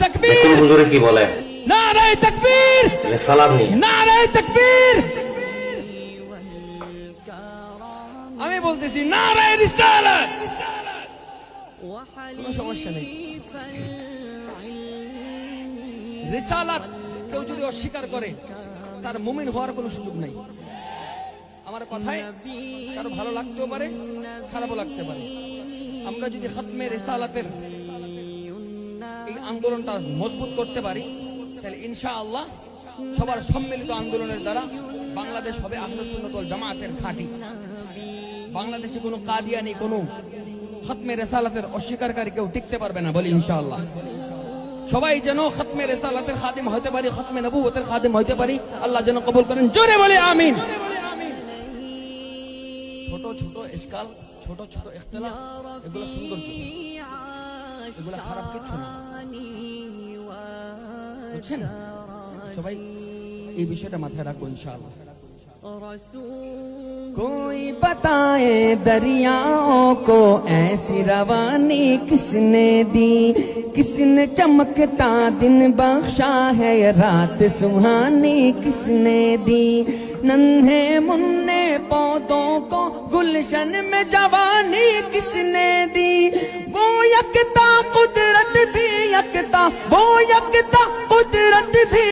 তাকবীর হুজুরে কি বলে? নারায়ে তাকবীর, রিসালাত নেই। নারায়ে তাকবীর। আমি বলতেছি নারায়ে রিসালাত। কোনো সমস্যা নেই। রিসালাত কেউ যদি অস্বীকার করে তার মুমিন হওয়ার কোনো সুযোগ নাই। আমার কথায় কারো ভালো লাগতেও পারে, খারাপও লাগতে পারে। আমরা যদি খতমে রিসালাতের এই আন্দোলনটা মজবুত করতে পারি তাহলে ইনশাআল্লাহ সবার সম্মিলিত আন্দোলনের দ্বারা বাংলাদেশ হবে আহলে সুন্নাত ওয়াল জামাতের ঘাঁটি। বাংলাদেশে কোনো কাদিয়ানি, কোনো খতমে রিসালাতের অস্বীকারী কেউ টিকতে পারবে না বলি ইনশাআল্লাহ। সবাই যেন খতমে রিসালাতের খাদিম হতে পারি, খতমে নবুয়তের খাদিম হতে পারি। আল্লাহ যেন কবুল করেন, জোরে বলে আমিন। ছোট ছোট ইশকাল, ছোট ছোট ইখতিলাফ, এগুলো সৌন্দর্য, এগুলো খারাপ কিছু না, বুঝছেন? সবাই এই বিষয়টা মাথায় রাখবো ইনশাআল্লাহ। कोई बताए दरियाओं को ऐसी रवानी किसने दी, किसने चमकता दिन बख्शा है ये रात सुहानी किसने दी, नन्हे मुन्ने पौधों को गुलशन में जवानी किसने दी, वो यकता कुदरत भी यकता, वो यकता कुदरत भी